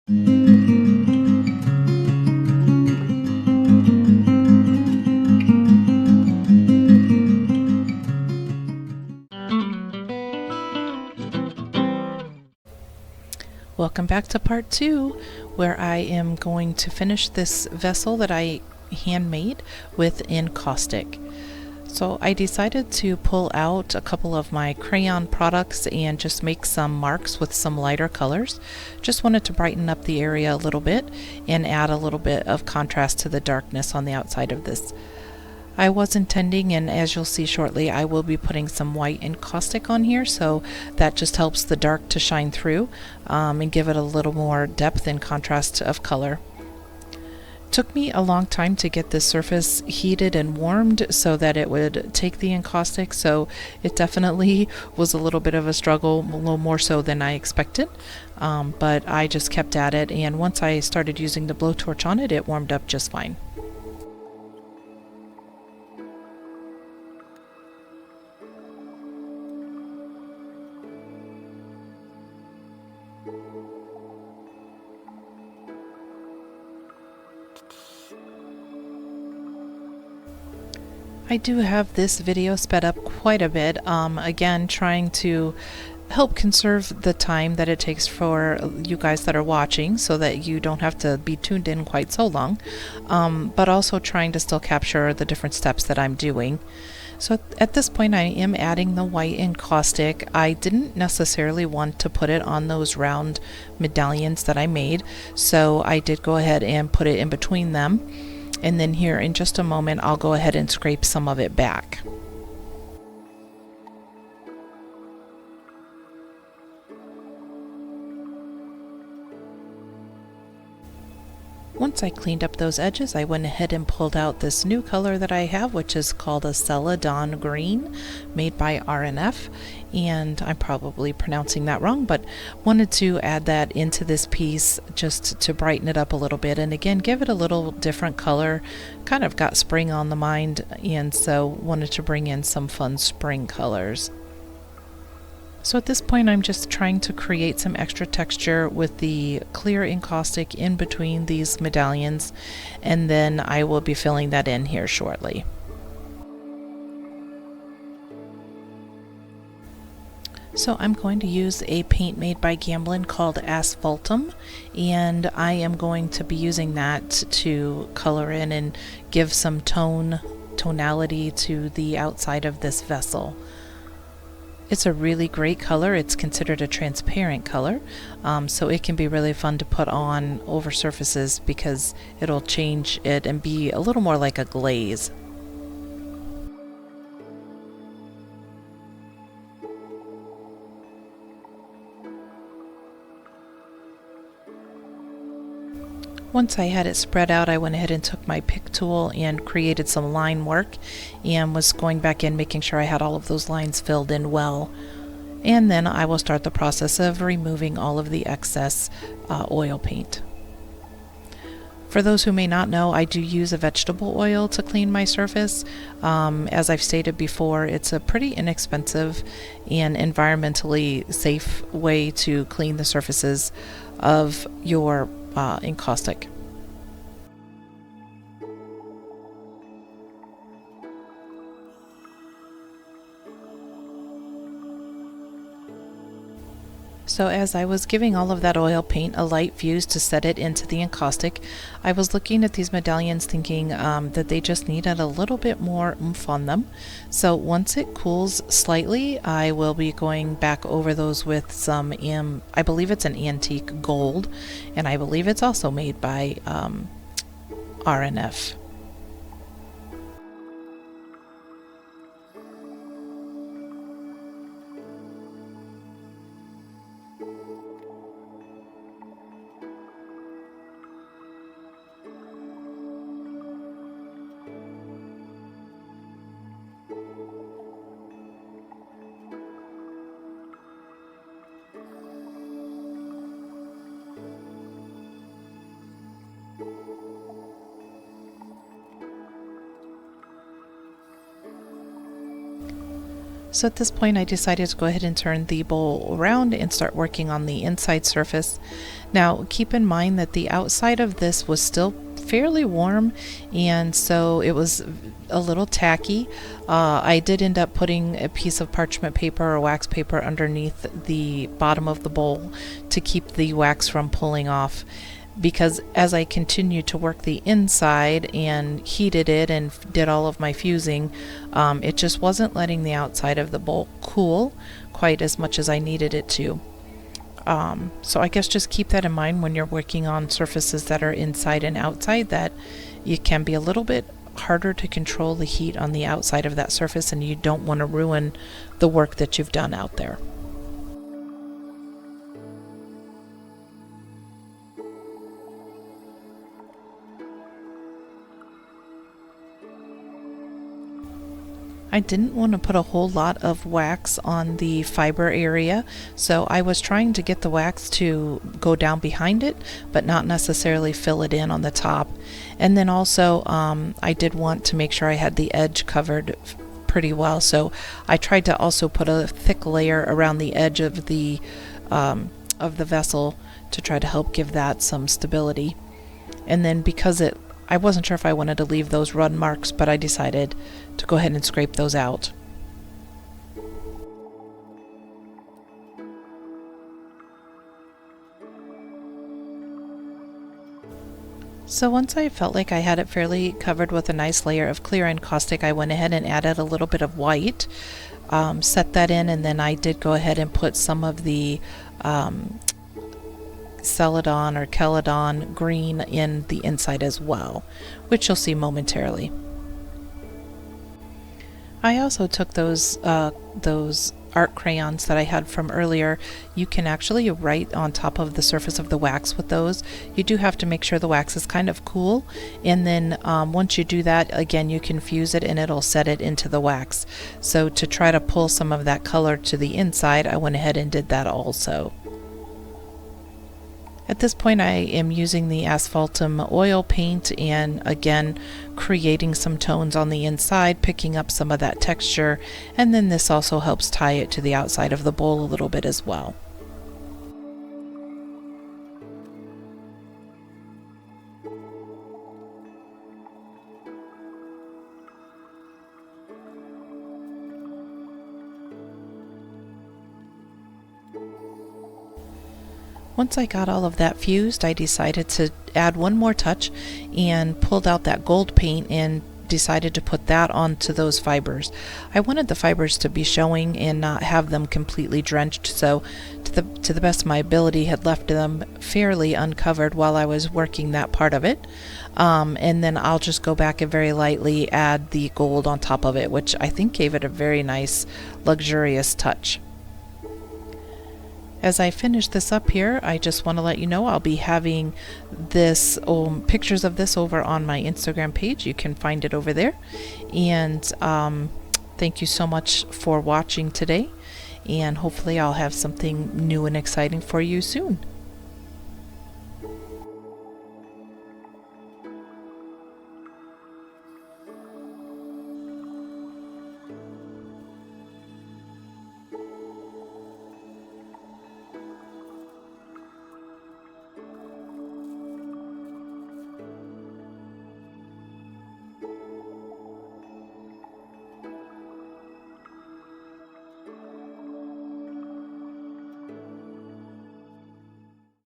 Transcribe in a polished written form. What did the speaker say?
Welcome back to part 2, where I am going to finish this vessel that I handmade with Encaustic. So I decided to pull out a couple of my crayon products and just make some marks with some lighter colors. Just wanted to brighten up the area a little bit and add a little bit of contrast to the darkness on the outside of this. I was intending, and as you'll see shortly, I will be putting some white encaustic on here, so that just helps the dark to shine through and give it a little more depth and contrast of color. Took me a long time to get this surface heated and warmed so that it would take the encaustic, so it definitely was a little bit of a struggle, a little more so than I expected, but I just kept at it, and once I started using the blowtorch on it, it warmed up just fine. I do have this video sped up quite a bit, again trying to help conserve the time that it takes for you guys that are watching so that you don't have to be tuned in quite so long, but also trying to still capture the different steps that I'm doing. So at this point I am adding the white encaustic. I didn't necessarily want to put it on those round medallions that I made, so I did go ahead and put it in between them. And then here in just a moment I'll go ahead and scrape some of it back. Once I cleaned up those edges, I went ahead and pulled out this new color that I have, which is called a Celadon Green, made by R&F, and I'm probably pronouncing that wrong, but wanted to add that into this piece just to brighten it up a little bit, and again give it a little different color. Kind of got spring on the mind, and so wanted to bring in some fun spring colors. So at this point I'm just trying to create some extra texture with the clear encaustic in between these medallions, and then I will be filling that in here shortly. So I'm going to use a paint made by Gamblin called Asphaltum, and I am going to be using that to color in and give some tonality to the outside of this vessel. It's a really great color. It's considered a transparent color, so it can be really fun to put on over surfaces because it'll change it and be a little more like a glaze. Once I had it spread out, I went ahead and took my pick tool and created some line work and was going back in making sure I had all of those lines filled in well. And then I will start the process of removing all of the excess oil paint. For those who may not know, I do use a vegetable oil to clean my surface. As I've stated before, it's a pretty inexpensive and environmentally safe way to clean the surfaces of your encaustic. So as I was giving all of that oil paint a light fuse to set it into the encaustic, I was looking at these medallions thinking that they just needed a little bit more oomph on them. So once it cools slightly, I will be going back over those with some, I believe it's an antique gold, and I believe it's also made by R&F. So at this point I decided to go ahead and turn the bowl around and start working on the inside surface. Now keep in mind that the outside of this was still fairly warm, and so it was a little tacky. I did end up putting a piece of parchment paper or wax paper underneath the bottom of the bowl to keep the wax from pulling off, because as I continued to work the inside and heated it and did all of my fusing, it just wasn't letting the outside of the bowl cool quite as much as I needed it to. So I guess just keep that in mind when you're working on surfaces that are inside and outside, that it can be a little bit harder to control the heat on the outside of that surface, and you don't want to ruin the work that you've done out there. I didn't want to put a whole lot of wax on the fiber area, so I was trying to get the wax to go down behind it, but not necessarily fill it in on the top. And then also I did want to make sure I had the edge covered pretty well, so I tried to also put a thick layer around the edge of the vessel to try to help give that some stability. And then because I wasn't sure if I wanted to leave those run marks, but I decided to go ahead and scrape those out. So once I felt like I had it fairly covered with a nice layer of clear encaustic, I went ahead and added a little bit of white, set that in, and then I did go ahead and put some of the Celadon or Celadon Green in the inside as well, which you'll see momentarily. I also took those art crayons that I had from earlier. You can actually write on top of the surface of the wax with those. You do have to make sure the wax is kind of cool, and then once you do that, again, you can fuse it and it'll set it into the wax. So to try to pull some of that color to the inside, I went ahead and did that also. At this point I am using the Asphaltum oil paint and again creating some tones on the inside, picking up some of that texture, and then this also helps tie it to the outside of the bowl a little bit as well. Once I got all of that fused, I decided to add one more touch and pulled out that gold paint and decided to put that onto those fibers. I wanted the fibers to be showing and not have them completely drenched, so to the best of my ability had left them fairly uncovered while I was working that part of it. And then I'll just go back and very lightly add the gold on top of it, which I think gave it a very nice luxurious touch. As I finish this up here, I just want to let you know I'll be having this pictures of this over on my Instagram page. You can find it over there. And thank you so much for watching today, and hopefully I'll have something new and exciting for you soon.